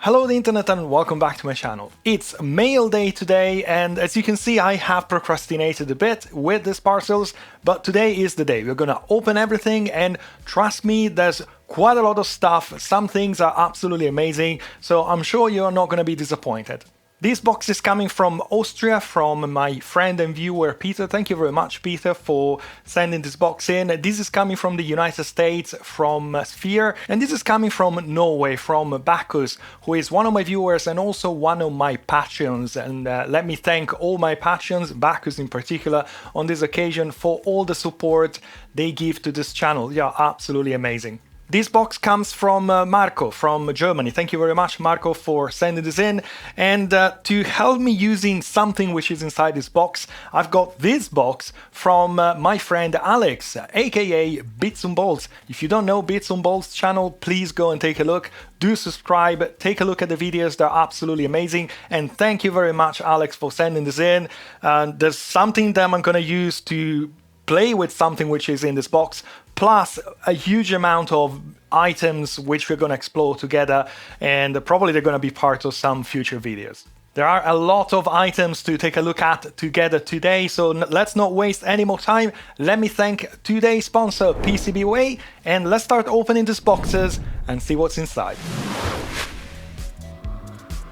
Hello the internet and welcome back to my channel. It's mail day today and as you can see I have procrastinated a bit with these parcels, but today is the day. We're gonna open everything and trust me, there's quite a lot of stuff. Some things are absolutely amazing, so I'm sure you're not gonna be disappointed. This box is coming from Austria, from my friend and viewer Peter. Thank you very much, Peter, for sending this box in. This is coming from the United States, from Sphere, and this is coming from Norway, from Bacchus, who is one of my viewers and also one of my patrons. And let me thank all my patrons, Bacchus in particular, on this occasion for all the support they give to this channel. They are absolutely amazing. This box comes from Marco from Germany. Thank you very much, Marco, for sending this in. And to help me using something which is inside this box, I've got this box from my friend Alex, aka Bits and Bolts. If you don't know Bits and Bolts channel, please go and take a look. Do subscribe, take a look at the videos, they're absolutely amazing. And thank you very much, Alex, for sending this in. There's something that I'm going to use to play with something which is in this box, plus a huge amount of items which we're going to explore together, and probably they're going to be part of some future videos. There are a lot of items to take a look at together today, so let's not waste any more time. Let me thank today's sponsor, PCBWay, and let's start opening these boxes and see what's inside.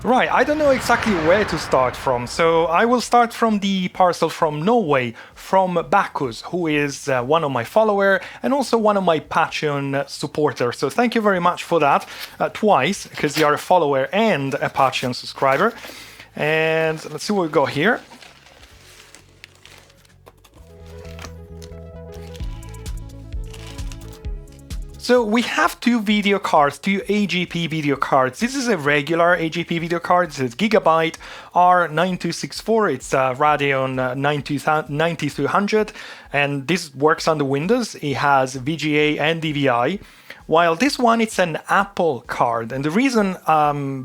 Right, I don't know exactly where to start from, so I will start from the parcel from Norway, from Bacchus, who is one of my followers and also one of my Patreon supporters. So thank you very much for that, twice, because you are a follower and a Patreon subscriber. And let's see what we got here. So we have two video cards, two AGP video cards. This is a regular AGP video card. This is Gigabyte R9264. It's a Radeon 9300, and this works on the Windows. It has VGA and DVI. While this one, it's an Apple card. And the reason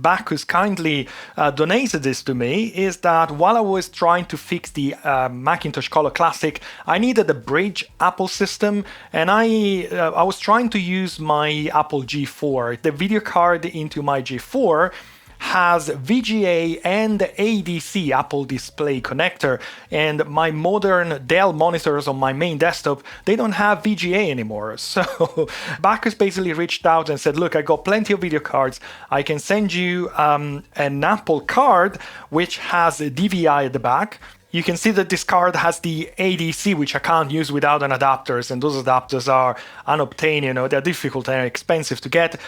Bacchus kindly donated this to me is that while I was trying to fix the Macintosh Color Classic, I needed a bridge Apple system, and I was trying to use my Apple G4. The video card into my G4 has VGA and ADC Apple Display connector, and my modern Dell monitors on my main desktop, they don't have VGA anymore. So Bacchus basically reached out and said, look, I got plenty of video cards, I can send you an Apple card which has a DVI at the back. You can see that this card has the ADC, which I can't use without an adapters, and those adapters are unobtained, you know, they're difficult and expensive to get,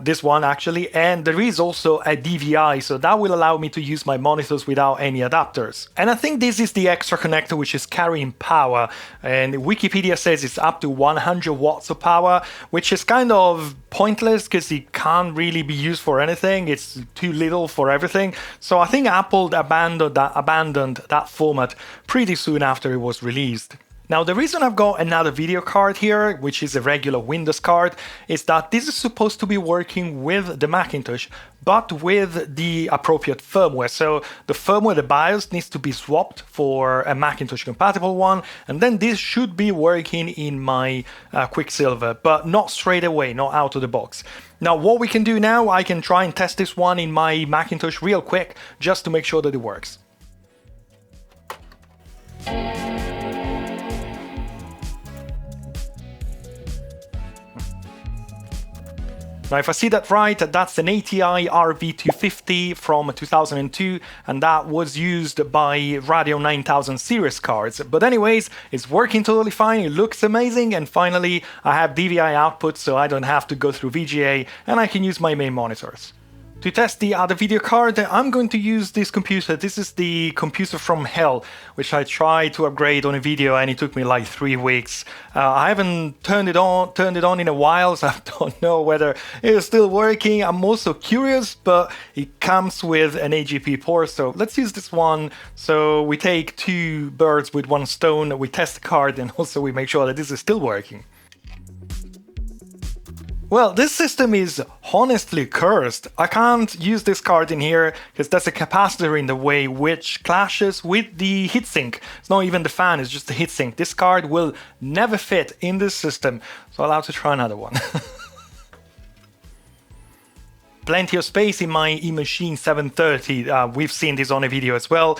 this one actually, and there is also a DVI, so that will allow me to use my monitors without any adapters. And I think this is the extra connector which is carrying power, and Wikipedia says it's up to 100 watts of power, which is kind of pointless because it can't really be used for anything, it's too little for everything, so I think Apple abandoned that format pretty soon after it was released. Now, the reason I've got another video card here, which is a regular Windows card, is that this is supposed to be working with the Macintosh, but with the appropriate firmware. So the firmware, the BIOS, needs to be swapped for a Macintosh compatible one, and then this should be working in my Quicksilver, but not straight away, not out of the box. Now, what we can do now, I can try and test this one in my Macintosh real quick, just to make sure that it works. Now, if I see that right, that's an ATI RV250 from 2002, and that was used by Radeon 9000 series cards. But anyways, it's working totally fine, it looks amazing, and finally I have DVI output, so I don't have to go through VGA, and I can use my main monitors. To test the other video card, I'm going to use this computer. This is the computer from hell, which I tried to upgrade on a video and it took me like 3 weeks. I haven't turned it on in a while, so I don't know whether it is still working. I'm also curious, but it comes with an AGP port, so let's use this one. So we take two birds with one stone, we test the card and also we make sure that this is still working. Well, this system is honestly cursed. I can't use this card in here because there's a capacitor in the way which clashes with the heatsink. It's not even the fan, it's just the heatsink. This card will never fit in this system, so I'll have to try another one. plenty of space in my eMachine 730. We've seen this on a video as well.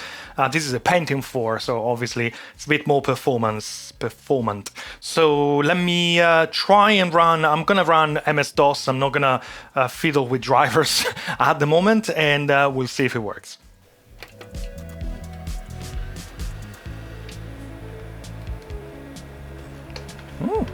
This is a Pentium 4, so obviously it's a bit more performant. So let me try and run. I'm gonna run MS-DOS. I'm not gonna fiddle with drivers at the moment, and we'll see if it works. Ooh.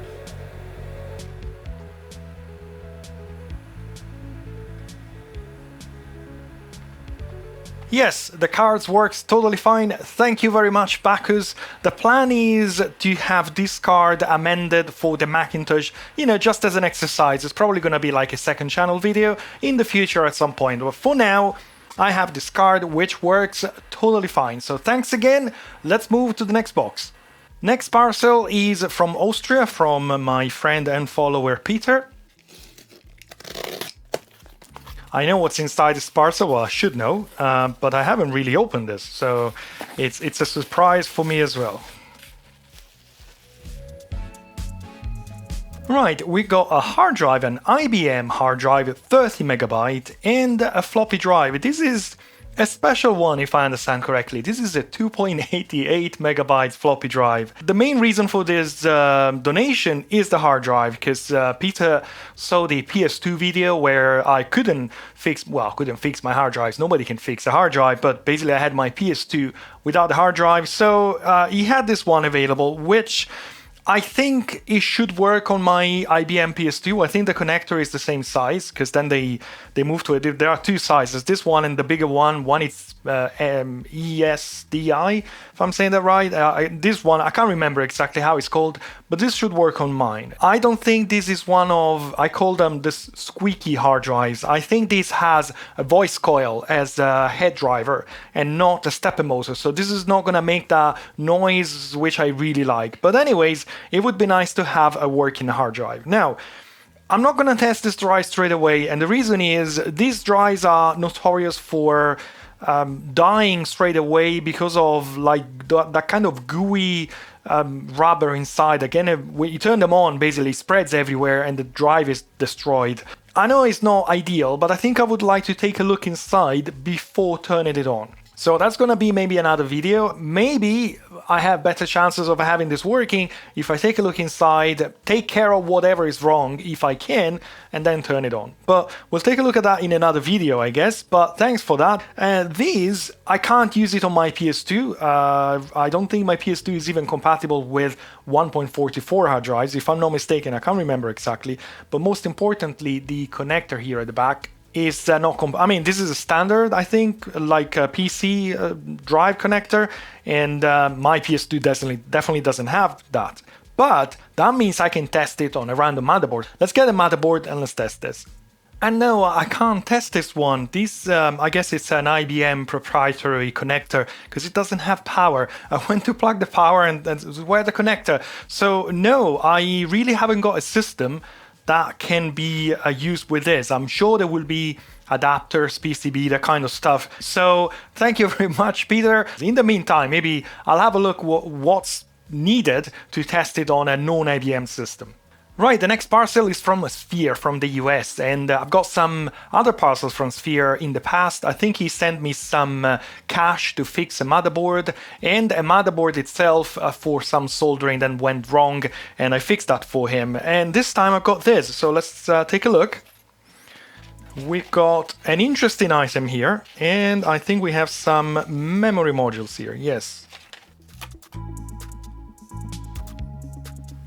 Yes, the cards works totally fine. Thank you very much, Bacchus. The plan is to have this card amended for the Macintosh, you know, just as an exercise. It's probably going to be like a second channel video in the future at some point. But for now, I have this card which works totally fine. So thanks again. Let's move to the next box. Next parcel is from Austria, from my friend and follower Peter. I know what's inside this parcel, well I should know, but I haven't really opened this, so it's a surprise for me as well. Right, we got a hard drive, an IBM hard drive, 30 megabyte, and a floppy drive. This is a special one, if I understand correctly. This is a 2.88 megabytes floppy drive. The main reason for this donation is the hard drive, because Peter saw the PS2 video where I couldn't fix my hard drives. Nobody can fix a hard drive, but basically I had my PS2 without the hard drive. So he had this one available, which I think it should work on my IBM PS2. I think the connector is the same size, because then they moved to it. There are two sizes, this one and the bigger one. One is ESDI, if I'm saying that right. This one, I can't remember exactly how it's called, but this should work on mine. I don't think this is one of, I call them the squeaky hard drives. I think this has a voice coil as a head driver and not a stepper motor. So this is not going to make that noise, which I really like. But anyways, it would be nice to have a working hard drive. Now, I'm not going to test this drive straight away, and the reason is these drives are notorious for dying straight away because of like that kind of gooey rubber inside. Again, when you turn them on, basically spreads everywhere and the drive is destroyed. I know it's not ideal, but I think I would like to take a look inside before turning it on. So that's going to be maybe another video. Maybe I have better chances of having this working if I take a look inside, take care of whatever is wrong if I can, and then turn it on. But we'll take a look at that in another video, I guess. But thanks for that. These, I can't use it on my PS2. I don't think my PS2 is even compatible with 1.44 hard drives, if I'm not mistaken. I can't remember exactly. But most importantly, the connector here at the back is not I mean, this is a standard, I think, like a PC drive connector, and my PS2 definitely doesn't have that. But that means I can test it on a random motherboard. Let's get a motherboard and let's test this. And no, I can't test this one. This, I guess it's an IBM proprietary connector, because it doesn't have power. I went to plug the power and where the connector. So no, I really haven't got a system that can be used with this. I'm sure there will be adapters, PCB, that kind of stuff. So thank you very much, Peter. In the meantime, maybe I'll have a look what's needed to test it on a non-IBM system. Right, the next parcel is from Sphere from the US, and I've got some other parcels from Sphere in the past. I think he sent me some cash to fix a motherboard, and a motherboard itself for some soldering that went wrong, and I fixed that for him. And this time I've got this, so let's take a look. We've got an interesting item here, and I think we have some memory modules here, yes.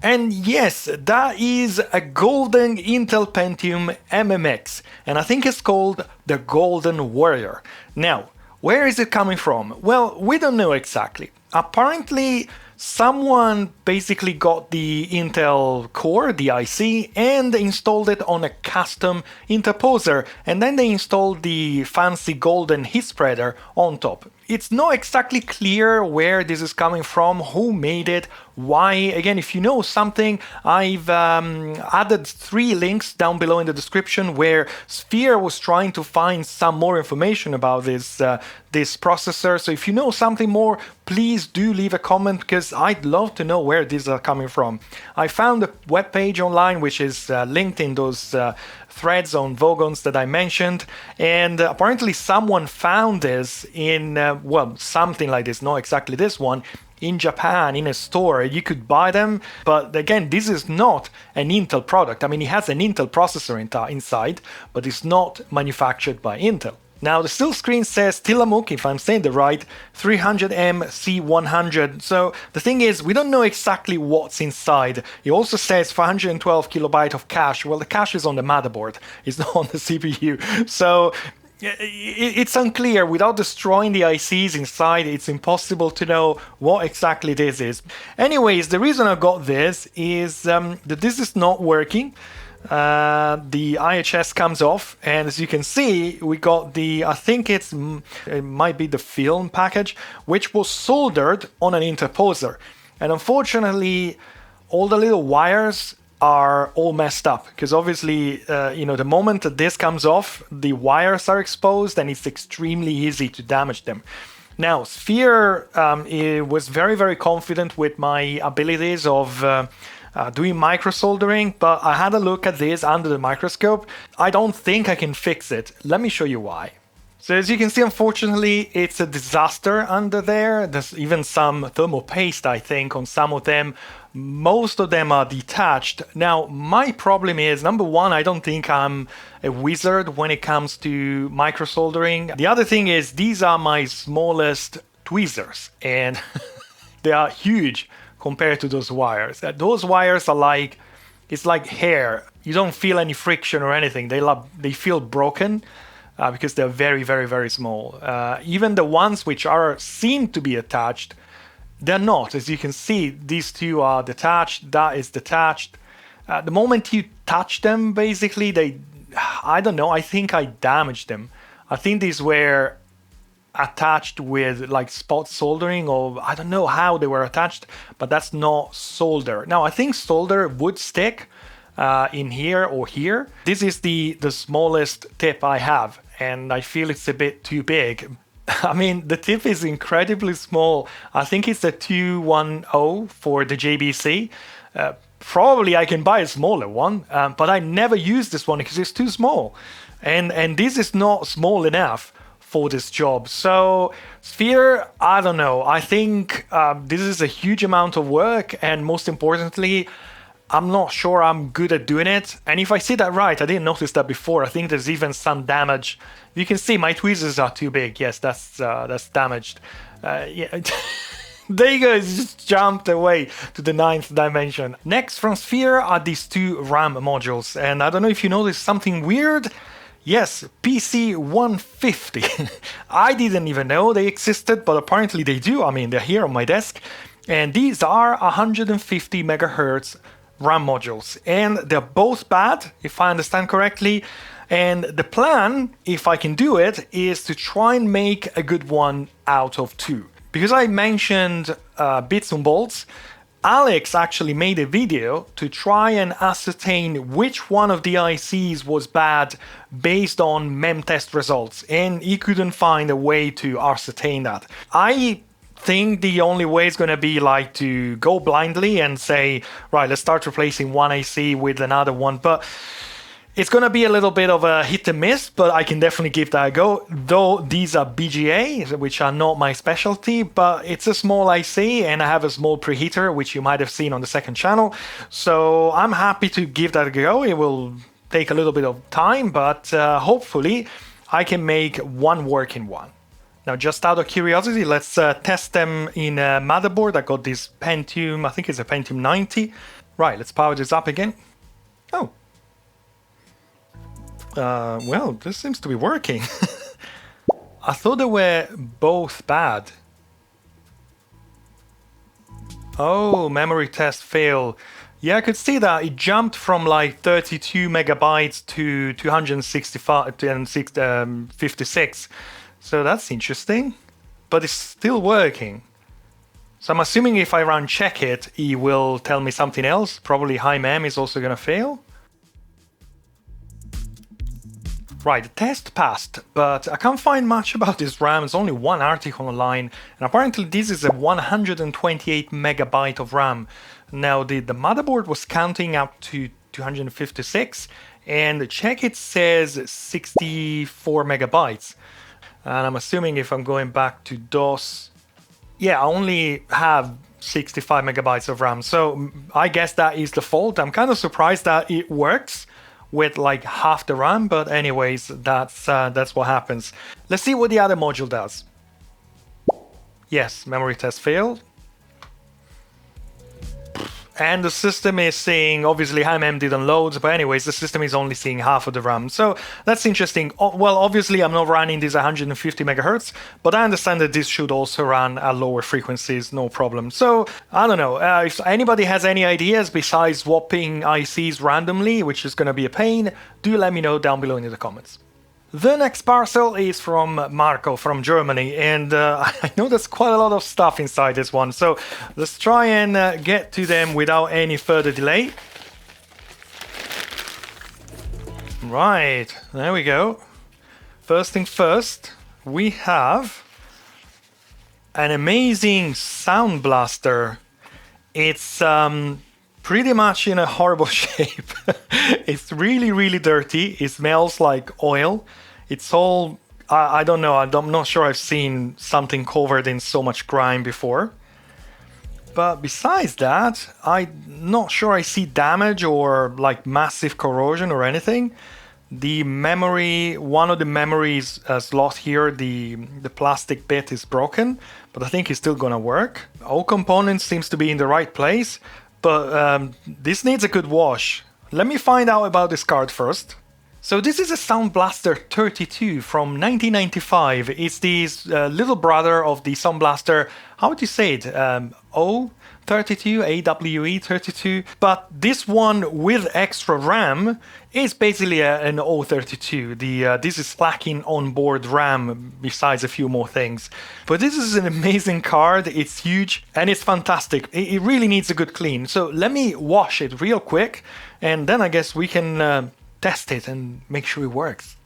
And yes, that is a golden Intel Pentium MMX, and I think it's called the Golden Warrior. Now, where is it coming from? Well, we don't know exactly. Apparently, someone basically got the Intel core, the IC, and installed it on a custom interposer, and then they installed the fancy golden heat spreader on top. It's not exactly clear where this is coming from, who made it, why. Again, if you know something, I've added 3 links down below in the description where Sphere was trying to find some more information about this processor. So if you know something more, please do leave a comment, because I'd love to know where these are coming from. I found a web page online which is linked in those threads on Vogons that I mentioned, and apparently someone found this in, well, something like this, not exactly this one, in Japan in a store. You could buy them, but again, this is not an Intel product. I mean, it has an Intel processor inside, but it's not manufactured by Intel. Now, the still screen says Tillamook, if I'm saying the right, 300M C100. So the thing is, we don't know exactly what's inside. It also says 512 kilobyte of cache. Well, the cache is on the motherboard. It's not on the CPU. So it's unclear. Without destroying the ICs inside, it's impossible to know what exactly this is. Anyways, the reason I got this is that this is not working. The IHS comes off, and as you can see, we got the, I think it might be the film package, which was soldered on an interposer. And unfortunately, all the little wires are all messed up, because obviously, the moment that this comes off, the wires are exposed and it's extremely easy to damage them. Now, Sphere was very, very confident with my abilities of doing micro soldering, but I had a look at this under the microscope. I don't think I can fix it. Let me show you why. So as you can see, unfortunately, it's a disaster under there. There's even some thermal paste, I think, on some of them. Most of them are detached. Now, my problem is, number one, I don't think I'm a wizard when it comes to micro soldering. The other thing is, these are my smallest tweezers, and they are huge compared to those wires. Those wires are like, it's like hair. You don't feel any friction or anything. They feel broken because they're very, very, very small. Even the ones which seem to be attached, they're not. As you can see, these two are detached, that is detached. The moment you touch them, basically, I don't know, I think I damaged them. I think these were attached with like spot soldering, or I don't know how they were attached, but that's not solder. Now, I think solder would stick in here or here. This is the smallest tip I have, and I feel it's a bit too big. I mean, the tip is incredibly small. I think it's a 210 for the JBC. Probably I can buy a smaller one, but I never use this one because it's too small. And this is not small enough for this job. So Sphere, I don't know. I think this is a huge amount of work, and most importantly, I'm not sure I'm good at doing it. And if I see that right, I didn't notice that before. I think there's even some damage. You can see my tweezers are too big. Yes, that's damaged. Yeah. There you go, it just jumped away to the 9th dimension. Next from Sphere are these two RAM modules. And I don't know if you noticed something weird. Yes, PC150. I didn't even know they existed, but apparently they do. I mean, they're here on my desk. And these are 150 megahertz RAM modules. And they're both bad, if I understand correctly. And the plan, if I can do it, is to try and make a good one out of two. Because I mentioned bits and bolts, Alex actually made a video to try and ascertain which one of the ICs was bad based on MEM test results, and he couldn't find a way to ascertain that. I think the only way is going to be like to go blindly and say, right, let's start replacing one IC with another one, but it's going to be a little bit of a hit and miss, but I can definitely give that a go. Though these are BGA, which are not my specialty, but it's a small IC and I have a small preheater, which you might have seen on the second channel. So I'm happy to give that a go. It will take a little bit of time, but hopefully I can make one working one. Now, just out of curiosity, let's test them in a motherboard. I got this Pentium, I think it's a Pentium 90. Right, let's power this up again. Oh. Well, this seems to be working. I thought they were both bad. Oh, memory test fail. Yeah, I could see that. It jumped from like 32 megabytes to 265 and 56. So that's interesting. But it's still working. So I'm assuming if I run check it, he will tell me something else. Probably high mem is also going to fail. Right, the test passed, but I can't find much about this RAM. There's only one article online, and apparently this is a 128 megabyte of RAM. Now, the motherboard was counting up to 256, and check it says 64 megabytes. And I'm assuming if I'm going back to DOS, yeah, I only have 65 megabytes of RAM. So I guess that is the fault. I'm kind of surprised that it works with like half the RAM, but anyways, that's what happens. Let's see what the other module does. Yes, memory test failed. And the system is seeing, obviously HMM didn't load, but anyways, the system is only seeing half of the RAM. So that's interesting. Well, obviously I'm not running this 150 megahertz, but I understand that this should also run at lower frequencies, no problem. So I don't know, if anybody has any ideas besides swapping ICs randomly, which is going to be a pain, do let me know down below in the comments. The next parcel is from Marco from Germany, and I know there's quite a lot of stuff inside this one, so let's try and get to them without any further delay. Right, there we go. First thing first, we have an amazing sound blaster. It's pretty much in a horrible shape. It's really, really dirty. It smells like oil. It's all, I don't know, I'm not sure I've seen something covered in so much grime before. But besides that, I'm not sure I see damage or like massive corrosion or anything. The memory, one of the memories slot here, the plastic bit is broken, but I think it's still gonna work. All components seems to be in the right place. But this needs a good wash. Let me find out about this card first. So this is a Sound Blaster 32 from 1995. It's the little brother of the Sound Blaster, how would you say it? O32, AWE32. But this one with extra RAM is basically an O32. This is lacking onboard RAM besides a few more things. But this is an amazing card. It's huge and it's fantastic. It really needs a good clean. So let me wash it real quick and then I guess we can test it and make sure it works.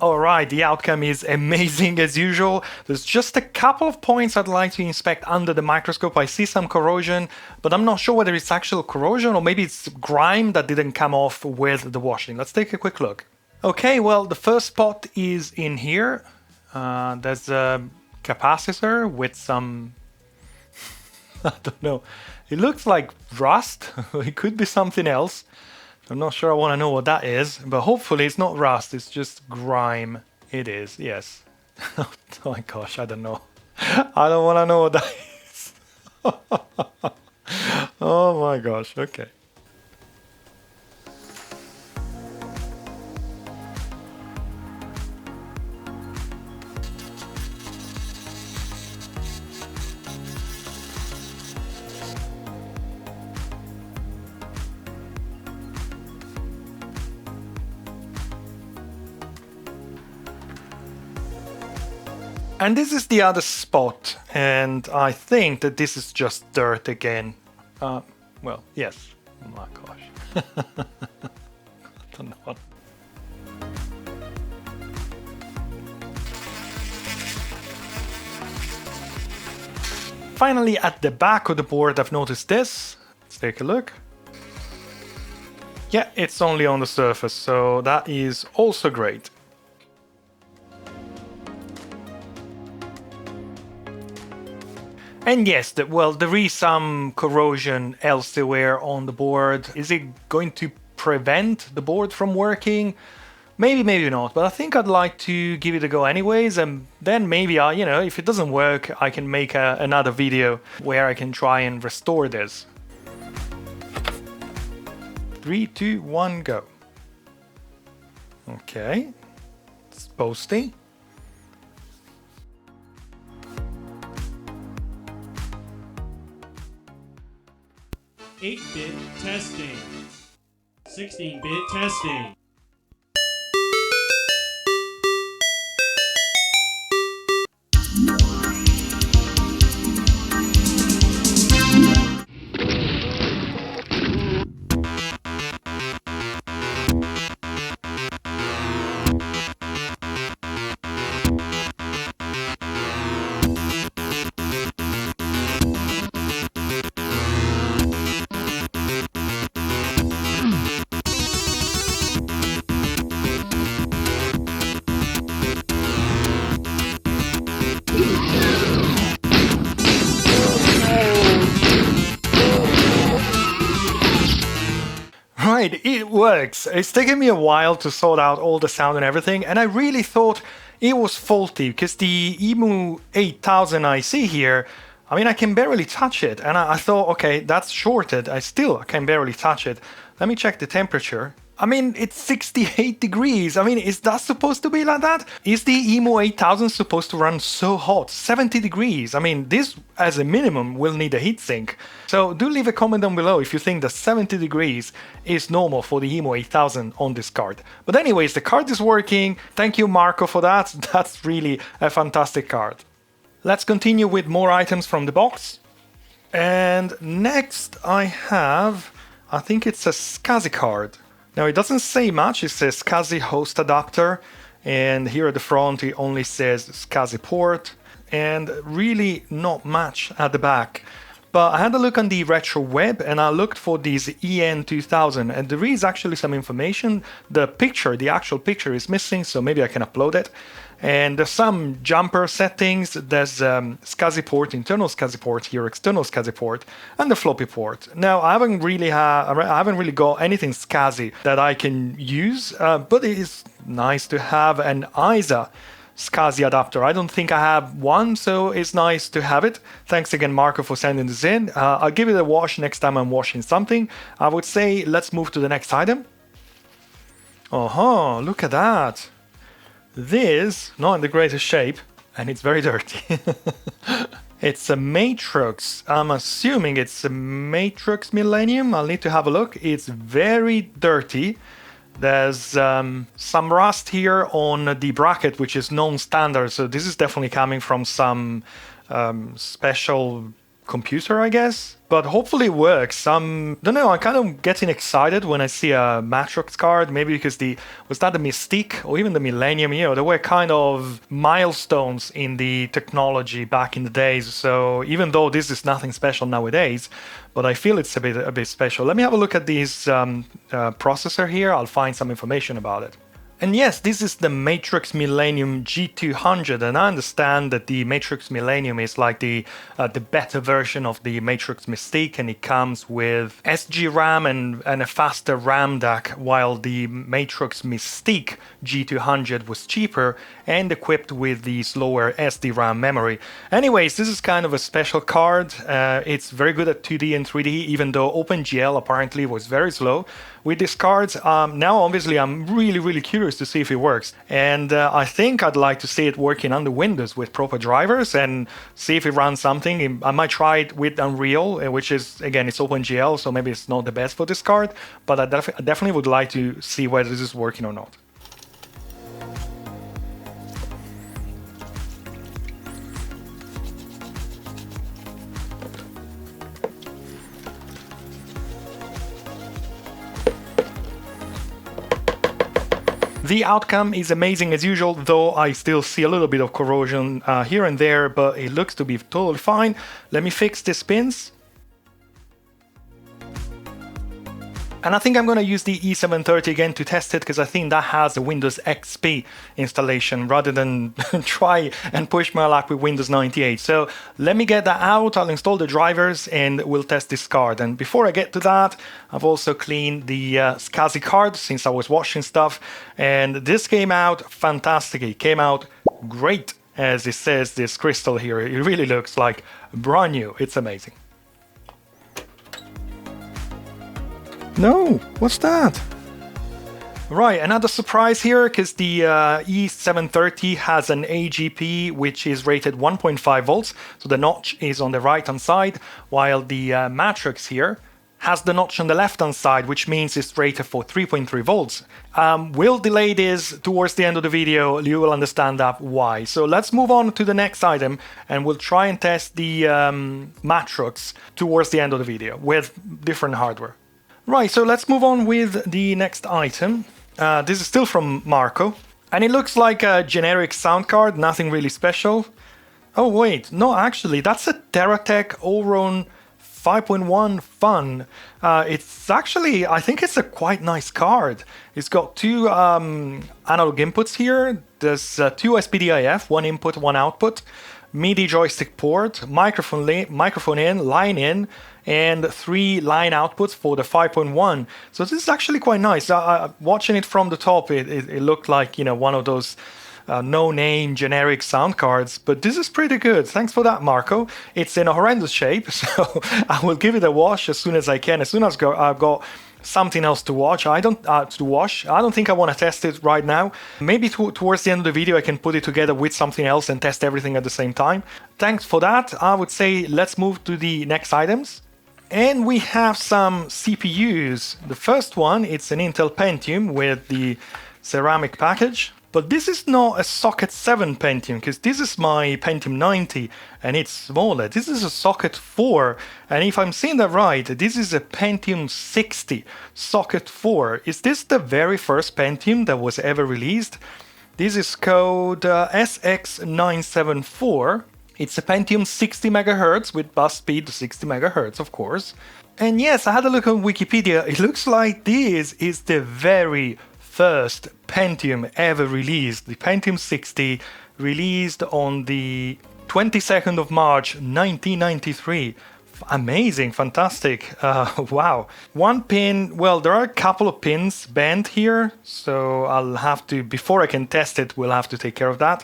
Alright, the outcome is amazing as usual. There's just a couple of points I'd like to inspect under the microscope. I see some corrosion, but I'm not sure whether it's actual corrosion or maybe it's grime that didn't come off with the washing. Let's take a quick look. Okay, well, the first spot is in here. There's a capacitor with some, I don't know, it looks like rust. It could be something else. I'm not sure I want to know what that is, but hopefully it's not rust, it's just grime. It is, yes. Oh my gosh, I don't know. I don't want to know what that is. Oh my gosh, okay. And this is the other spot, and I think that this is just dirt again. Well, yes. Oh my gosh. I don't know what. Finally, at the back of the board, I've noticed this. Let's take a look. Yeah, it's only on the surface, so that is also great. And yes, well, there is some corrosion elsewhere on the board. Is it going to prevent the board from working? Maybe, maybe not, but I think I'd like to give it a go anyways, and then maybe, if it doesn't work, I can make another video where I can try and restore this. 3, 2, 1, go. Okay, it's posting. 8-bit testing. 16-bit testing. right, it works. It's taken me a while to sort out all the sound and everything, and I really thought it was faulty because the EMU 8000 I see here, I mean, I can barely touch it, and I thought, okay, that's shorted. I can barely touch it. Let me check the temperature. I mean, it's 68 degrees. I mean, is that supposed to be like that? Is the EMU 8000 supposed to run so hot? 70 degrees. I mean, this, as a minimum, will need a heatsink. So do leave a comment down below if you think that 70 degrees is normal for the EMU 8000 on this card. But anyways, the card is working. Thank you, Marco, for that. That's really a fantastic card. Let's continue with more items from the box. And next I have, I think it's a SCSI card. Now, it doesn't say much. It says SCSI host adapter, and here at the front it only says SCSI port, and really not much at the back. But I had a look on the retro web and I looked for these EN2000, and there is actually some information. The actual picture is missing, so maybe I can upload it. And there's some jumper settings. There's SCSI port, internal SCSI port here, external SCSI port, and the floppy port. Now, I haven't really got anything SCSI that I can use, but it is nice to have an ISA SCSI adapter. I don't think I have one, so it's nice to have it. Thanks again, Marco, for sending this in. I'll give it a wash next time I'm washing something. I would say let's move to the next item. Oh, look at that. This, not in the greatest shape, and it's very dirty. It's a Matrox. I'm assuming it's a Matrox Millenium. I'll need to have a look. It's very dirty. There's some rust here on the bracket, which is non-standard. So this is definitely coming from some special computer, I guess. But hopefully it works. Don't know, I'm kind of getting excited when I see a Matrox card. Maybe because was that the Mystique or even the Millennium? You know, there were kind of milestones in the technology back in the days. So even though this is nothing special nowadays, but I feel it's a bit special. Let me have a look at this processor here. I'll find some information about it. And yes, this is the Matrox Millenium G200, and I understand that the Matrox Millenium is like the better version of the Matrox Mystique, and it comes with SG-RAM and a faster RAM DAC, while the Matrox Mystique G200 was cheaper and equipped with the slower SD-RAM memory. Anyways, this is kind of a special card. It's very good at 2D and 3D, even though OpenGL apparently was very slow with these cards. Now, obviously, I'm really curious to see if it works. And I think I'd like to see it working under Windows with proper drivers and see if it runs something. I might try it with Unreal, which is, again, it's OpenGL, so maybe it's not the best for this card, but I definitely would like to see whether this is working or not. The outcome is amazing as usual, though I still see a little bit of corrosion here and there, but it looks to be totally fine. Let me fix these pins. And I think I'm going to use the E730 again to test it, because I think that has a Windows XP installation rather than try and push my luck with Windows 98. So let me get that out, I'll install the drivers and we'll test this card. And before I get to that, I've also cleaned the SCSI card since I was washing stuff. And this came out fantastic. It came out great, as it says, this crystal here. It really looks like brand new. It's amazing. No, what's that? Right, another surprise here, because the E730 has an AGP which is rated 1.5 volts, so the notch is on the right hand side, while the Matrox here has the notch on the left hand side, which means it's rated for 3.3 volts. We'll delay this towards the end of the video, you will understand that why. So let's move on to the next item and we'll try and test the Matrox towards the end of the video with different hardware. Right, so let's move on with the next item. This is still from Marco, and it looks like a generic sound card, nothing really special. Oh wait, no, actually, that's a Terratec Aureon 5.1 Fun. It's actually, I think it's a quite nice card. It's got two analog inputs here. There's two SPDIF, one input, one output. MIDI joystick port, microphone in, line in, and 3 line outputs for the 5.1. So this is actually quite nice. Watching it from the top, it looked like, one of those no-name generic sound cards, but this is pretty good. Thanks for that, Marco. It's in a horrendous shape, so I will give it a wash as soon as I can. As soon as I've got something else to watch. I don't think I want to test it right now. Maybe towards the end of the video I can put it together with something else and test everything at the same time. Thanks for that. I would say let's move to the next items. And we have some CPUs. The first one, it's an Intel Pentium with the ceramic package. But this is not a socket 7 Pentium, because this is my Pentium 90 and it's smaller. This is a socket 4, and if I'm seeing that right, this is a Pentium 60 socket 4. Is this the very first Pentium that was ever released? This is code SX974. It's a Pentium 60 MHz with bus speed 60 MHz, of course. And yes, I had a look on Wikipedia. It looks like this is the very first Pentium ever released. The Pentium 60 released on the 22nd of March 1993. Amazing, fantastic. Wow. One pin, well, there are a couple of pins bent here, so I'll have to, before I can test it, we'll have to take care of that.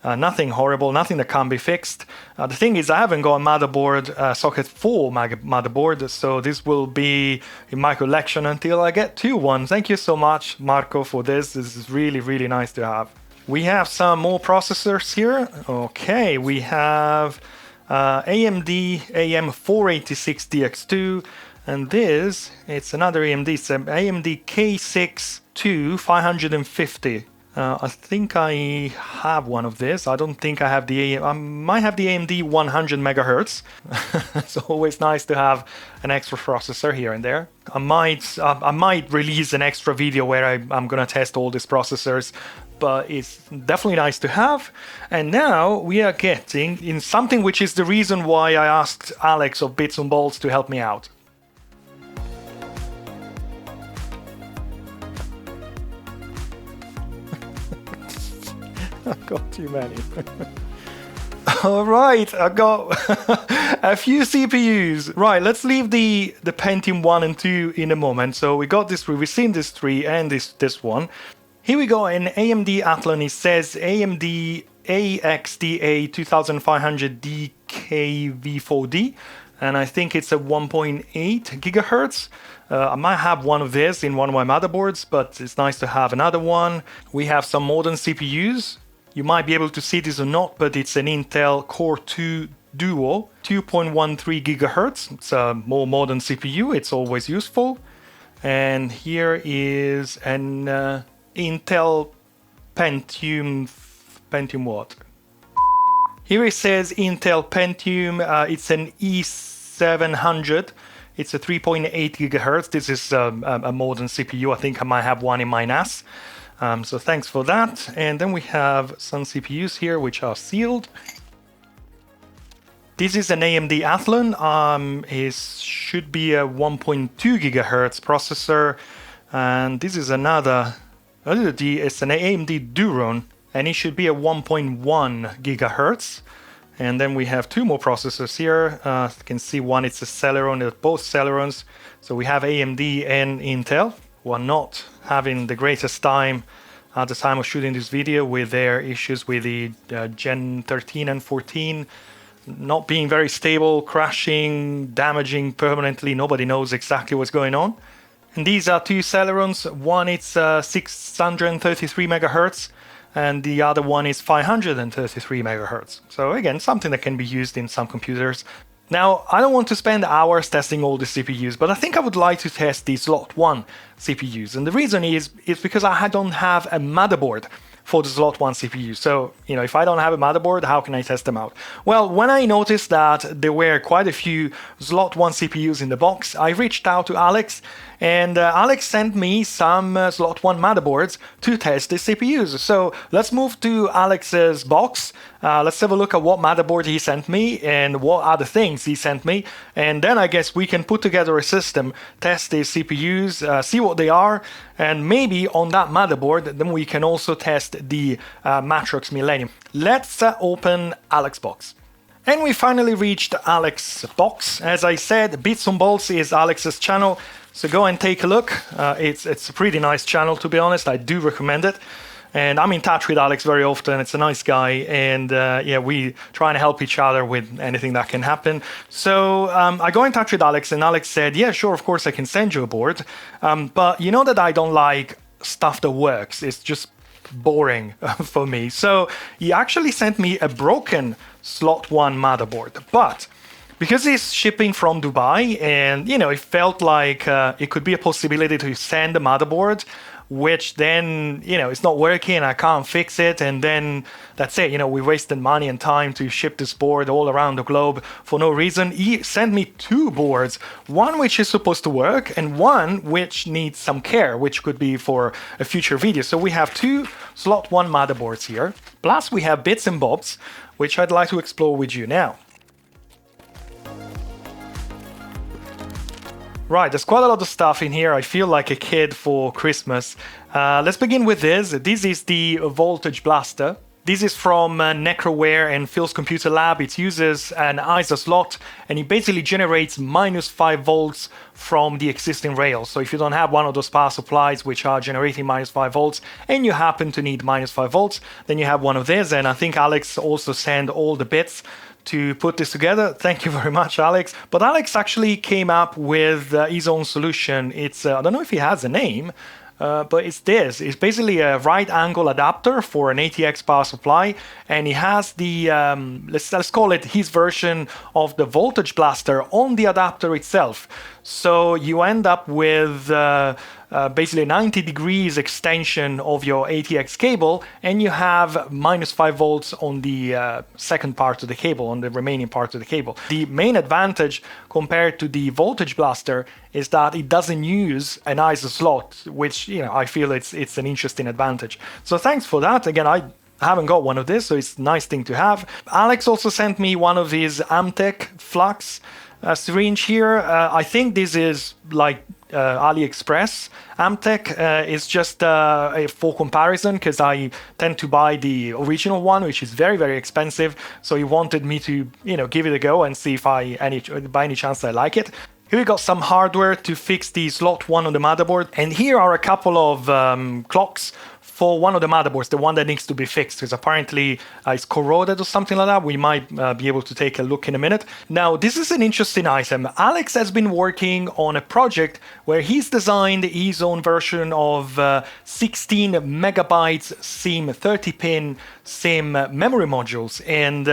Nothing horrible, nothing that can't be fixed. The thing is, I haven't got a motherboard, socket 4 motherboard, so this will be in my collection until I get to one. Thank you so much, Marco, for this. This is really, really nice to have. We have some more processors here. Okay, we have AMD AM486DX2, and this, it's another AMD, it's an AMD K6-2550. I think I have one of this. I don't think I have I might have the AMD 100 megahertz. It's always nice to have an extra processor here and there. I might release an extra video where I'm gonna test all these processors, but it's definitely nice to have. And now we are getting in something which is the reason why I asked Alex of Bits and Bolts to help me out. I've got too many. All right, I got a few CPUs. Right, let's leave the Pentium 1 and 2 in a moment. So we got this, we've seen this 3 and this one. Here we go, in AMD Athlon, it says AMD AXDA 2500 DKV4D, and I think it's a 1.8 gigahertz. I might have one of this in one of my motherboards, but it's nice to have another one. We have some modern CPUs. You might be able to see this or not, but it's an Intel Core 2 Duo, 2.13 gigahertz. It's a more modern CPU, it's always useful. And here is an Intel Pentium what? Here it says Intel Pentium, it's an E700. It's a 3.8 gigahertz. This is a modern CPU. I think I might have one in my NAS. So thanks for that. And then we have some CPUs here which are sealed. This is an AMD Athlon. It should be a 1.2 gigahertz processor. And this is another, it's an AMD Duron, and it should be a 1.1 gigahertz. And then we have two more processors here. You can see one, it's a Celeron, they're both Celerons. So we have AMD and Intel, who are not having the greatest time at the time of shooting this video with their issues with the Gen 13 and 14 not being very stable, crashing, damaging permanently. Nobody knows exactly what's going on. And these are two Celerons. One it's 633 megahertz, and the other one is 533 megahertz. So again, something that can be used in some computers. Now, I don't want to spend hours testing all the CPUs, but I think I would like to test the Slot 1 CPUs. And the reason is because I don't have a motherboard for the Slot 1 CPU. So, if I don't have a motherboard, how can I test them out? Well, when I noticed that there were quite a few Slot 1 CPUs in the box, I reached out to Alex, and Alex sent me some Slot 1 motherboards to test the CPUs. So let's move to Alex's box Let's have a look at what motherboard he sent me and what other things he sent me. And then I guess we can put together a system, test these CPUs, see what they are, and maybe on that motherboard, then we can also test the Matrox Millenium. Let's open Alex's box. And we finally reached Alex's box. As I said, Bits and Bolts is Alex's channel, so go and take a look. It's a pretty nice channel, to be honest. I do recommend it. And I'm in touch with Alex very often. It's a nice guy, and yeah, we try and help each other with anything that can happen. So I go in touch with Alex, and Alex said, yeah, sure, of course, I can send you a board. But you know that I don't like stuff that works. It's just boring for me. So he actually sent me a broken slot 1 motherboard. But because it's shipping from Dubai, and you know, it felt like it could be a possibility to send a motherboard, which then, you know, it's not working, I can't fix it, and then that's it. You know, we wasted money and time to ship this board all around the globe for no reason. He sent me 2 boards, one which is supposed to work and one which needs some care, which could be for a future video. So we have 2 slot 1 motherboards here, plus we have bits and bobs, which I'd like to explore with you now. Right, there's quite a lot of stuff in here. I feel like a kid for Christmas. Let's begin with this. This is the voltage blaster. This is from Necroware and Phil's Computer Lab. It uses an ISA slot, and it basically generates -5 volts from the existing rails. So if you don't have one of those power supplies which are generating -5 volts, and you happen to need -5 volts, then you have one of these. And I think Alex also sent all the bits to put this together. Thank you very much, Alex. But Alex actually came up with his own solution. It's, I don't know if he has a name, but it's this. It's basically a right angle adapter for an ATX power supply, and he has the, let's call it his version of the voltage blaster on the adapter itself. So you end up with basically 90 degrees extension of your ATX cable, and you have -5 volts on the second part of the cable, on the remaining part of the cable. The main advantage compared to the voltage blaster is that it doesn't use an ISO slot, which, you know, I feel it's an interesting advantage. So thanks for that. Again, I haven't got one of this, so it's a nice thing to have. Alex also sent me one of his Amtech Flux syringe here. I think this is like AliExpress. Amtech is just for comparison, because I tend to buy the original one, which is very, very expensive. So he wanted me to, you know, give it a go and see if by any chance I like it. Here we got some hardware to fix the slot 1 on the motherboard, and here are a couple of clocks for one of the motherboards, the one that needs to be fixed, because apparently it's corroded or something like that. We might be able to take a look in a minute. Now, this is an interesting item. Alex has been working on a project where he's designed his own version of 16 megabytes SIMM 30-pin SIMM memory modules, and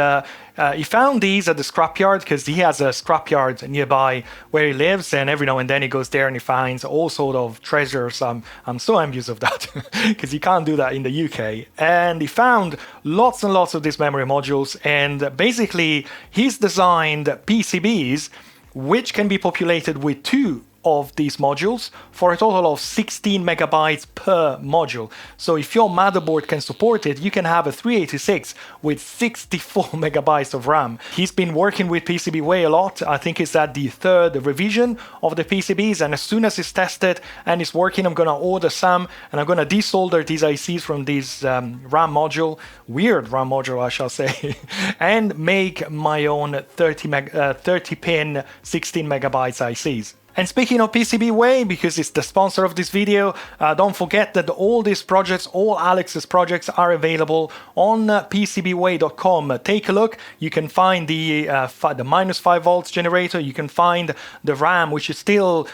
he found these at the scrapyard, because he has a scrapyard nearby where he lives, and every now and then he goes there and he finds all sort of treasures. I'm so envious of that, because you can't do that in the UK. And he found lots and lots of these memory modules, and basically he's designed PCBs which can be populated with 2 of these modules for a total of 16 megabytes per module. So if your motherboard can support it, you can have a 386 with 64 megabytes of RAM. He's been working with PCBWay a lot. I think it's at the 3rd revision of the PCBs, and as soon as it's tested and it's working, I'm gonna order some, and I'm gonna desolder these ICs from this RAM module, weird RAM module I shall say, and make my own 30-pin 16 megabytes ICs. And speaking of PCBWay, because it's the sponsor of this video, don't forget that all these projects, all Alex's projects, are available on PCBWay.com. Take a look. You can find the -5 volts generator. You can find the RAM, which is still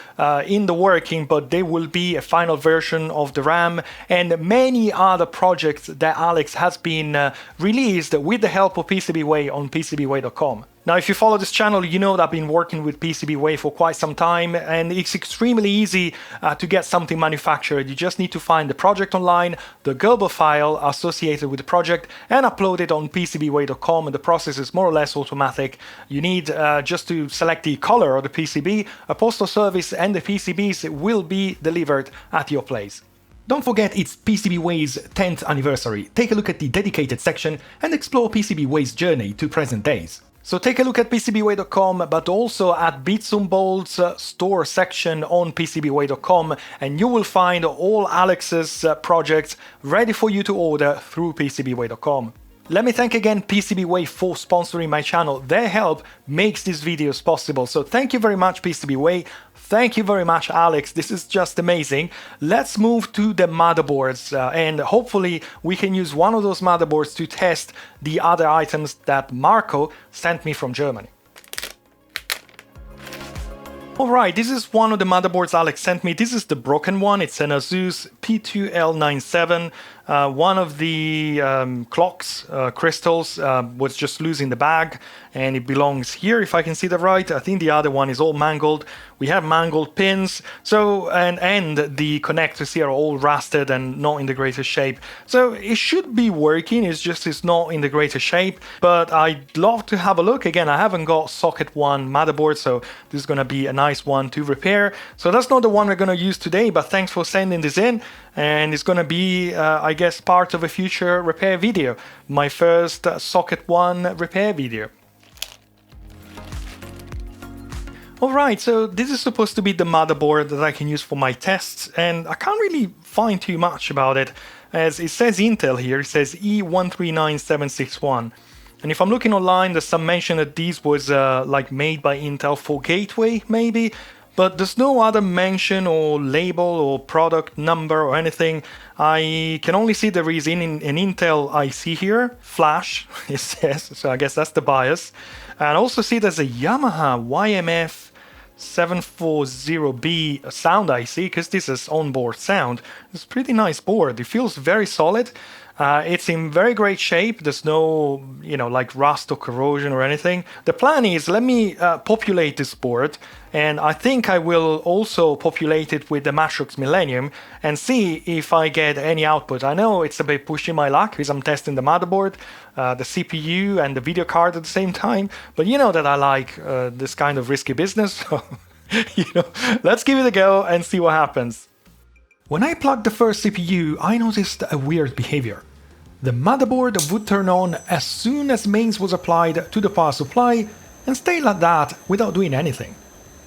in the working, but there will be a final version of the RAM, and many other projects that Alex has been released with the help of PCBWay on PCBWay.com. Now, if you follow this channel, you know that I've been working with PCBWay for quite some time, and it's extremely easy to get something manufactured. You just need to find the project online, the Gerber file associated with the project, and upload it on PCBWay.com, and the process is more or less automatic. You need just to select the color of the PCB, a postal service, and the PCBs will be delivered at your place. Don't forget it's PCBWay's 10th anniversary. Take a look at the dedicated section and explore PCBWay's journey to present days. So take a look at PCBWay.com, but also at Bits and Bolts store section on PCBWay.com, and you will find all Alex's projects ready for you to order through PCBWay.com. Let me thank again PCBWay for sponsoring my channel. Their help makes these videos possible. So thank you very much, PCBWay. Thank you very much, Alex. This is just amazing. Let's move to the motherboards and hopefully we can use one of those motherboards to test the other items that Marco sent me from Germany. Alright, this is one of the motherboards Alex sent me. This is the broken one. It's an Asus P2L97. One of the clocks, crystals, was just loose in the bag, and it belongs here, if I can see that right. I think the other one is all mangled. We have mangled pins, so and the connectors here are all rusted and not in the greatest shape. So it should be working, it's not in the greatest shape, but I'd love to have a look. Again, I haven't got socket 1 motherboard, so this is going to be a nice one to repair. So that's not the one we're going to use today, but thanks for sending this in, and it's going to be, I guess, part of a future repair video. My first socket 1 repair video. Alright, so this is supposed to be the motherboard that I can use for my tests, and I can't really find too much about it, as it says Intel here, it says E139761. And if I'm looking online, there's some mention that these was like made by Intel for Gateway, maybe, but there's no other mention or label or product number or anything. I can only see there is an Intel IC here, flash, it says, so I guess that's the BIOS. And also see there's a Yamaha YMF 740B sound IC, because this is onboard sound. It's a pretty nice board. It feels very solid. It's in very great shape. There's no, like rust or corrosion or anything. The plan is, let me populate this board, and I think I will also populate it with the Matrox Millenium and see if I get any output. I know it's a bit pushing my luck because I'm testing the motherboard, the CPU and the video card at the same time, but you know that I like this kind of risky business, so let's give it a go and see what happens. When I plugged the first CPU, I noticed a weird behavior. The motherboard would turn on as soon as mains was applied to the power supply and stay like that without doing anything.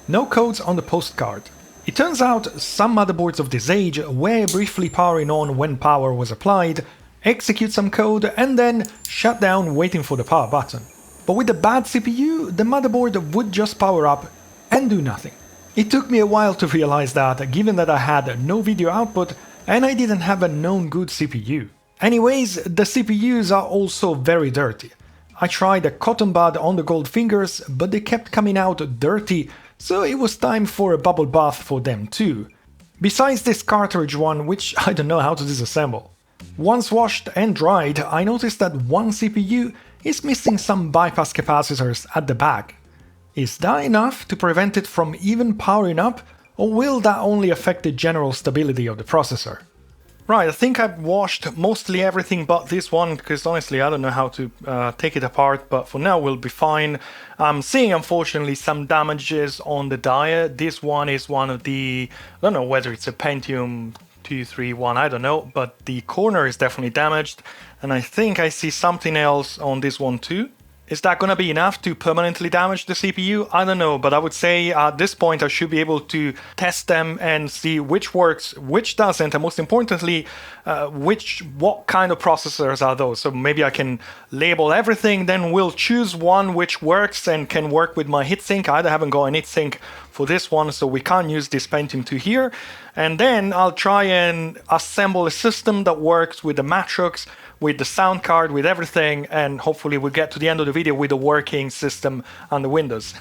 No codes on the postcard. It turns out some motherboards of this age were briefly powering on when power was applied, execute some code and then shut down waiting for the power button. But with the bad CPU, the motherboard would just power up and do nothing. It took me a while to realize that, given that I had no video output and I didn't have a known good CPU. Anyways, the CPUs are also very dirty. I tried a cotton bud on the gold fingers, but they kept coming out dirty, so it was time for a bubble bath for them too. Besides this cartridge one, which I don't know how to disassemble. Once washed and dried, I noticed that one CPU is missing some bypass capacitors at the back. Is that enough to prevent it from even powering up, or will that only affect the general stability of the processor? Right, I think I've washed mostly everything but this one, because honestly I don't know how to take it apart, but for now we'll be fine. I'm seeing unfortunately some damages on the die. This one is one of the, I don't know whether it's a Pentium 231, I don't know, but the corner is definitely damaged, and I think I see something else on this one too. Is that going to be enough to permanently damage the CPU? I don't know, but I would say at this point I should be able to test them and see which works, which doesn't, and most importantly, what kind of processors are those. So maybe I can label everything, then we'll choose one which works and can work with my heatsink. I haven't got an heatsink for this one, so we can't use this Pentium 2 here. And then I'll try and assemble a system that works with the Matrox, with the sound card, with everything, and hopefully we'll get to the end of the video with a working system on the Windows.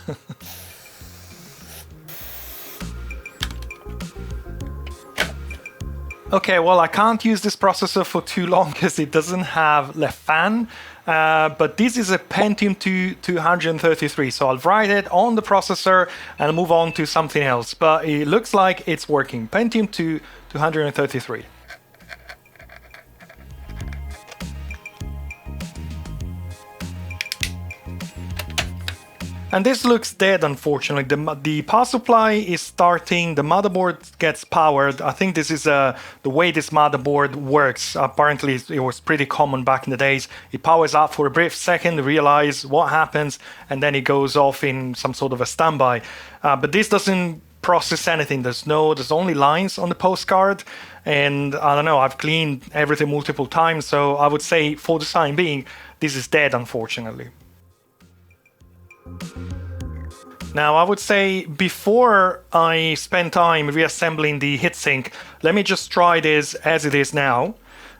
Okay, well, I can't use this processor for too long because it doesn't have the fan, but this is a Pentium 233, so I'll write it on the processor and move on to something else, but it looks like it's working. Pentium 233. And this looks dead, unfortunately. The power supply is starting, the motherboard gets powered. I think this is the way this motherboard works. Apparently, it was pretty common back in the days. It powers up for a brief second, realize what happens, and then it goes off in some sort of a standby. But this doesn't process anything. There's only lines on the postcard. And I don't know, I've cleaned everything multiple times. So I would say for the time being, this is dead, unfortunately. Now, I would say before I spend time reassembling the heatsink, let me just try this as it is now.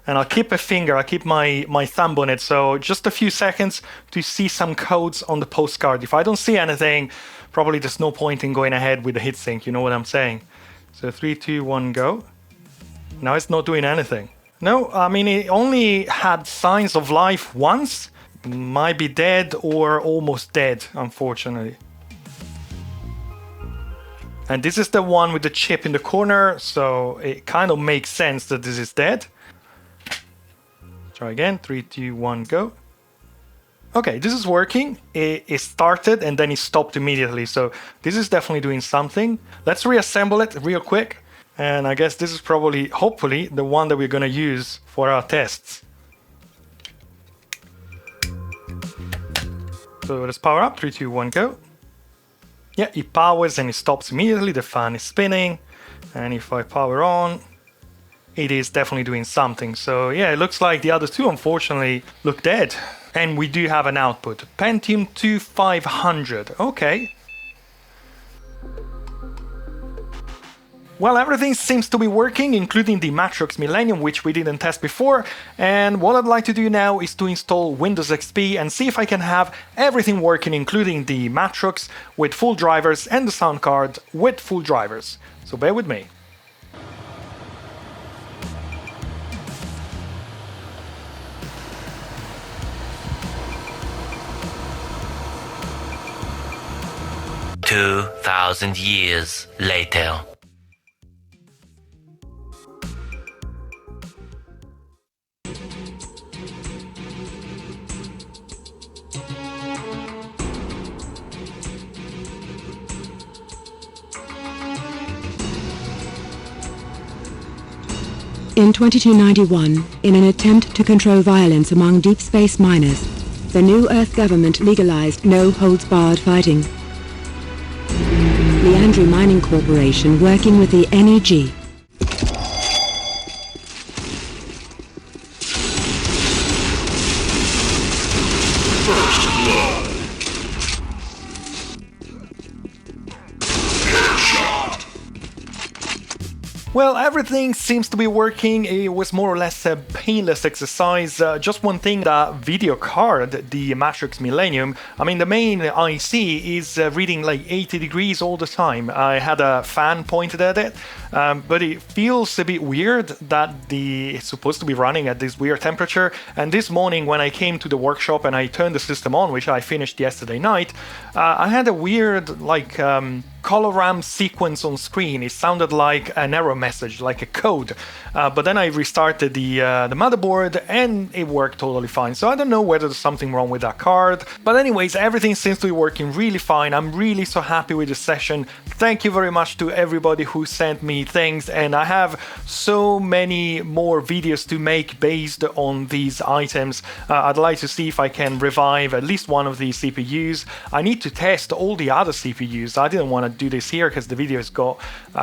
And I'll keep my thumb on it. So just a few seconds to see some codes on the postcard. If I don't see anything, probably there's no point in going ahead with the heatsink. You know what I'm saying? So 3, 2, 1, go. Now it's not doing anything. No, I mean, it only had signs of life once. Might be dead or almost dead, unfortunately. And this is the one with the chip in the corner, so it kind of makes sense that this is dead. Try again, 3, 2, 1, go. Okay, this is working. It started and then it stopped immediately, so this is definitely doing something. Let's reassemble it real quick. And I guess this is probably, hopefully, the one that we're gonna use for our tests. So let's power up, 3, 2, 1, go. Yeah, it powers and it stops immediately, the fan is spinning. And if I power on, it is definitely doing something. So yeah, it looks like the other two, unfortunately, look dead. And we do have an output, Pentium 2500, okay. Well, everything seems to be working, including the Matrox Millenium, which we didn't test before. And what I'd like to do now is to install Windows XP and see if I can have everything working, including the Matrox with full drivers and the sound card with full drivers. So bear with me. "2,000 years later." In 2291, in an attempt to control violence among deep space miners, the New Earth government legalized no-holds-barred fighting. Leandry Mining Corporation, working with the NEG, Well, everything seems to be working. It was more or less a painless exercise. Just one thing, the video card, the Matrox Millenium, I mean, the main IC is reading like 80 degrees all the time. I had a fan pointed at it, but it feels a bit weird that it's supposed to be running at this weird temperature. And this morning when I came to the workshop and I turned the system on, which I finished yesterday night, I had a weird like cologram sequence on screen. It sounded like an error message, like a code. But then I restarted the motherboard and it worked totally fine. So I don't know whether there's something wrong with that card. But anyways, everything seems to be working really fine. I'm really so happy with the session. Thank you very much to everybody who sent me things. And I have so many more videos to make based on these items. I'd like to see if I can revive at least one of these CPUs. I need to test all the other CPUs. I didn't want to do this here because the video's got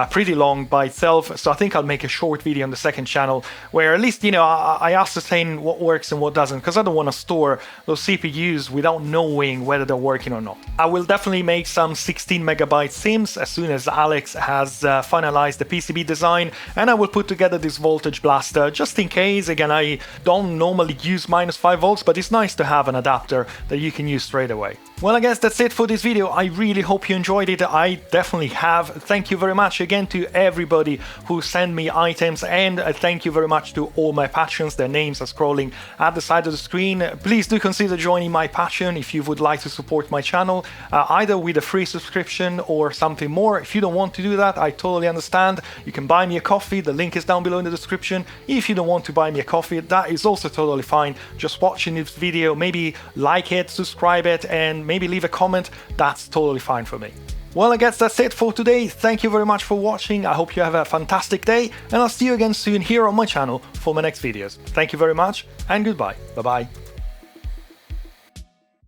pretty long by itself, so I think I'll make a short video on the second channel where at least, you know, I ascertain what works and what doesn't, because I don't want to store those CPUs without knowing whether they're working or not. I will definitely make some 16 megabyte SIMMs as soon as Alex has finalized the PCB design, and I will put together this voltage blaster just in case. Again, I don't normally use -5 volts, but it's nice to have an adapter that you can use straight away. Well, I guess that's it for this video. I really hope you enjoyed it. I definitely have. Thank you very much again to everybody who sent me items, and thank you very much to all my patrons. Their names are scrolling at the side of the screen. Please do consider joining my Patreon if you would like to support my channel, either with a free subscription or something more. If you don't want to do that, I totally understand. You can buy me a coffee. The link is down below in the description. If you don't want to buy me a coffee, that is also totally fine. Just watching this video, maybe like it, subscribe it, and maybe leave a comment. That's totally fine for me. Well, I guess that's it for today. Thank you very much for watching. I hope you have a fantastic day, and I'll see you again soon here on my channel for my next videos. Thank you very much, and goodbye. Bye-bye.